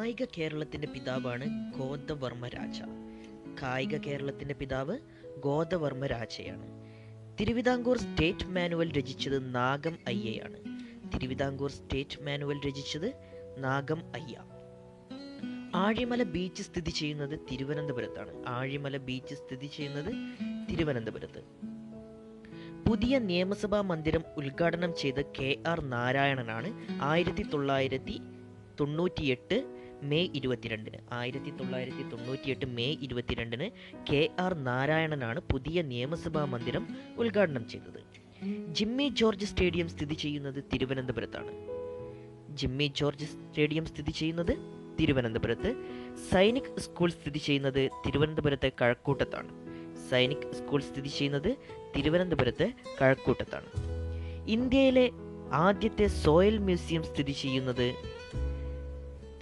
കായിക കേരളത്തിന്റെ പിതാവാണ് ഗോദവർമ്മ രാജ. കായിക കേരളത്തിന്റെ പിതാവ് ഗോദവർമ്മ രാജയാണ്. തിരുവിതാംകൂർ സ്റ്റേറ്റ് മാനുവൽ രചിച്ചത് നാഗം അയ്യയാണ്. തിരുവിതാംകൂർ സ്റ്റേറ്റ് മാനുവൽ രചിച്ചത് നാഗം അയ്യ. ആഴിമല ബീച്ച് സ്ഥിതി ചെയ്യുന്നത് തിരുവനന്തപുരത്താണ്. ആഴിമല ബീച്ച് സ്ഥിതി ചെയ്യുന്നത് തിരുവനന്തപുരത്ത്. പുതിയ നിയമസഭാ മന്ദിരം ഉദ്ഘാടനം ചെയ്ത KR നാരായണനാണ് 1998 മെയ് 22-ന് 1998 മെയ് 22-ന് KR നാരായണനാണ് പുതിയ നിയമസഭാ മന്ദിരം ഉദ്ഘാടനം ചെയ്തത്. ജിമ്മി ജോർജ് സ്റ്റേഡിയം സ്ഥിതി ചെയ്യുന്നത് തിരുവനന്തപുരത്താണ്. ജിമ്മി ജോർജ് സ്റ്റേഡിയം സ്ഥിതി ചെയ്യുന്നത് തിരുവനന്തപുരത്ത്. സൈനിക് സ്കൂൾ സ്ഥിതി ചെയ്യുന്നത് തിരുവനന്തപുരത്തെ കഴക്കൂട്ടത്താണ്. സൈനിക് സ്കൂൾ സ്ഥിതി ചെയ്യുന്നത് തിരുവനന്തപുരത്തെ കഴക്കൂട്ടത്താണ്. ഇന്ത്യയിലെ ആദ്യത്തെ സോയിൽ മ്യൂസിയം സ്ഥിതി ചെയ്യുന്നത്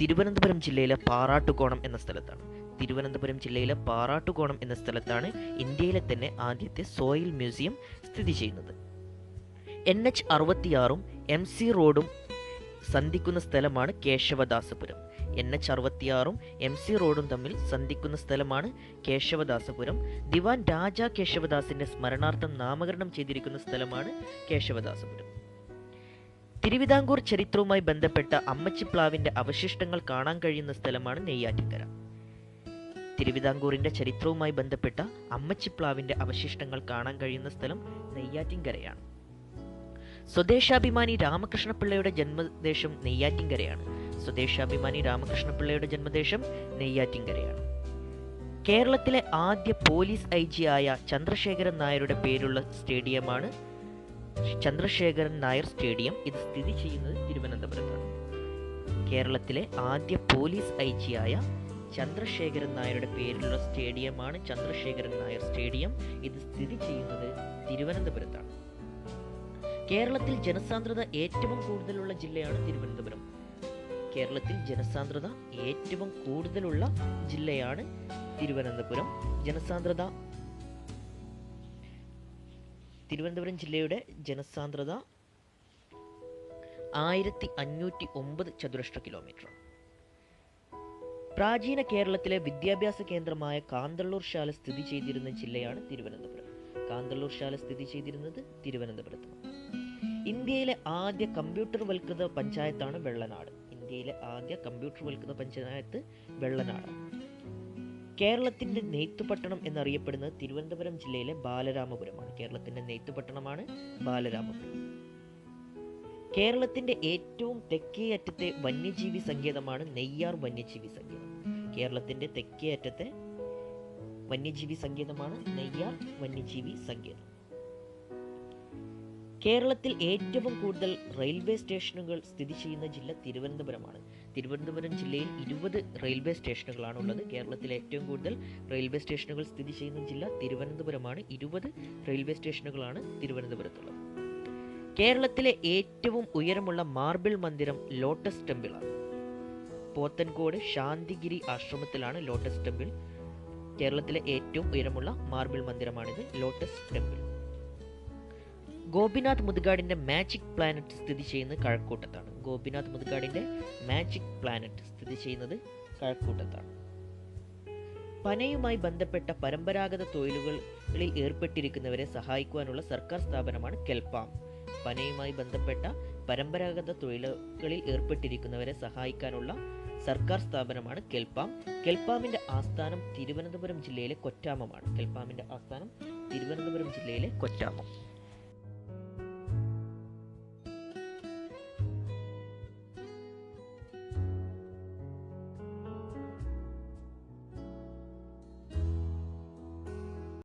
തിരുവനന്തപുരം ജില്ലയിലെ പാറാട്ടുകോണം എന്ന സ്ഥലത്താണ്. തിരുവനന്തപുരം ജില്ലയിലെ പാറാട്ടുകോണം എന്ന സ്ഥലത്താണ് ഇന്ത്യയിലെ തന്നെ ആദ്യത്തെ സോയിൽ മ്യൂസിയം സ്ഥിതി ചെയ്യുന്നത്. NH 66-ഉം MC റോഡും സന്ധിക്കുന്ന സ്ഥലമാണ് കേശവദാസപുരം. NH 66-ഉം MC റോഡും തമ്മിൽ സന്ധിക്കുന്ന സ്ഥലമാണ് കേശവദാസപുരം. ദിവാൻ രാജാ കേശവദാസിന്റെ സ്മരണാർത്ഥം നാമകരണം ചെയ്തിരിക്കുന്ന സ്ഥലമാണ് കേശവദാസപുരം. തിരുവിതാംകൂർ ചരിത്രവുമായി ബന്ധപ്പെട്ട അമ്മച്ചിപ്ലാവിന്റെ അവശിഷ്ടങ്ങൾ കാണാൻ കഴിയുന്ന സ്ഥലമാണ് നെയ്യാറ്റിൻകര. തിരുവിതാംകൂറിന്റെ ചരിത്രവുമായി ബന്ധപ്പെട്ട അമ്മച്ചിപ്ലാവിന്റെ അവശിഷ്ടങ്ങൾ കാണാൻ കഴിയുന്ന സ്ഥലം നെയ്യാറ്റിൻകരയാണ്. സ്വദേശാഭിമാനി രാമകൃഷ്ണപിള്ളയുടെ ജന്മദേശം നെയ്യാറ്റിൻകരയാണ്. സ്വദേശാഭിമാനി രാമകൃഷ്ണപിള്ളയുടെ ജന്മദേശം നെയ്യാറ്റിൻകരയാണ്. കേരളത്തിലെ ആദ്യ പോലീസ് IG ആയ ചന്ദ്രശേഖരൻ നായരുടെ പേരുള്ള സ്റ്റേഡിയമാണ് ചന്ദ്രശേഖരൻ നായർ സ്റ്റേഡിയം. ഇത് സ്ഥിതി ചെയ്യുന്നത് തിരുവനന്തപുരത്താണ്. കേരളത്തിലെ ആദ്യ പോലീസ് IG ആയ ചന്ദ്രശേഖരൻ നായരുടെ പേരിലുള്ള സ്റ്റേഡിയമാണ് ചന്ദ്രശേഖരൻ നായർ സ്റ്റേഡിയം. ഇത് സ്ഥിതി ചെയ്യുന്നത് തിരുവനന്തപുരത്താണ്. കേരളത്തിൽ ജനസാന്ദ്രത ഏറ്റവും കൂടുതലുള്ള ജില്ലയാണ് തിരുവനന്തപുരം. കേരളത്തിൽ ജനസാന്ദ്രത ഏറ്റവും കൂടുതലുള്ള ജില്ലയാണ് തിരുവനന്തപുരം. തിരുവനന്തപുരം ജില്ലയുടെ ജനസാന്ദ്രത 1509 ചതുരശ്ര കിലോമീറ്റർ. പ്രാചീന കേരളത്തിലെ വിദ്യാഭ്യാസ കേന്ദ്രമായ കാന്തള്ളൂർ ശാല സ്ഥിതി ചെയ്തിരുന്ന ജില്ലയാണ് തിരുവനന്തപുരം. കാന്തള്ളൂർ ശാല സ്ഥിതി ചെയ്തിരുന്നത് തിരുവനന്തപുരത്ത്. ഇന്ത്യയിലെ ആദ്യ കമ്പ്യൂട്ടർവൽകൃത പഞ്ചായത്താണ് വെള്ളനാട്. ഇന്ത്യയിലെ ആദ്യ കമ്പ്യൂട്ടർവൽകൃത പഞ്ചായത്ത് വെള്ളനാടാണ്. കേരളത്തിന്റെ നെയ്ത്തുപട്ടണം എന്നറിയപ്പെടുന്നത് തിരുവനന്തപുരം ജില്ലയിലെ ബാലരാമപുരമാണ്. കേരളത്തിന്റെ നെയ്ത്തുപട്ടണമാണ് ബാലരാമപുരം. കേരളത്തിന്റെ ഏറ്റവും തെക്കേ അറ്റത്തെ വന്യജീവി സങ്കേതമാണ് നെയ്യാർ വന്യജീവി സങ്കേതം. കേരളത്തിന്റെ തെക്കേ അറ്റത്തെ വന്യജീവി സങ്കേതമാണ് നെയ്യാർ വന്യജീവി സങ്കേതം. കേരളത്തിൽ ഏറ്റവും കൂടുതൽ റെയിൽവേ സ്റ്റേഷനുകൾ സ്ഥിതി ചെയ്യുന്ന ജില്ല തിരുവനന്തപുരമാണ്. തിരുവനന്തപുരം ജില്ലയിൽ 20 റെയിൽവേ സ്റ്റേഷനുകളാണ് ഉള്ളത്. കേരളത്തിലെ ഏറ്റവും കൂടുതൽ റെയിൽവേ സ്റ്റേഷനുകൾ സ്ഥിതി ചെയ്യുന്ന ജില്ല തിരുവനന്തപുരമാണ്. 20 റെയിൽവേ സ്റ്റേഷനുകളാണ് തിരുവനന്തപുരത്തുള്ളത്. കേരളത്തിലെ ഏറ്റവും ഉയരമുള്ള മാർബിൾ മന്ദിരം ലോട്ടസ് ടെമ്പിളാണ്. പോത്തൻകോട് ശാന്തിഗിരി ആശ്രമത്തിലാണ് ലോട്ടസ് ടെമ്പിൾ. കേരളത്തിലെ ഏറ്റവും ഉയരമുള്ള മാർബിൾ മന്ദിരമാണിത്, ലോട്ടസ് ടെമ്പിൾ. ഗോപിനാഥ് മുതുകാടിന്റെ മാജിക് പ്ലാനറ്റ് സ്ഥിതി ചെയ്യുന്നത് കഴക്കൂട്ടത്താണ്. ഗോപിനാഥ് മുതുകാടിന്റെ മാജിക് പ്ലാനറ്റ് സ്ഥിതി ചെയ്യുന്നത് കഴക്കൂട്ടത്താണ്. പനയുമായി ബന്ധപ്പെട്ട പരമ്പരാഗത തൊഴിലുകളിൽ ഏർപ്പെട്ടിരിക്കുന്നവരെ സഹായിക്കുവാനുള്ള സർക്കാർ സ്ഥാപനമാണ് കെൽപ്പാം. പനയുമായി ബന്ധപ്പെട്ട പരമ്പരാഗത തൊഴിലുകളിൽ ഏർപ്പെട്ടിരിക്കുന്നവരെ സഹായിക്കാനുള്ള സർക്കാർ സ്ഥാപനമാണ് കെൽപ്പാം. കെൽപ്പാമിന്റെ ആസ്ഥാനം തിരുവനന്തപുരം ജില്ലയിലെ കൊറ്റാമമാണ്. കെൽപ്പാമിന്റെ ആസ്ഥാനം തിരുവനന്തപുരം ജില്ലയിലെ കൊറ്റാമം.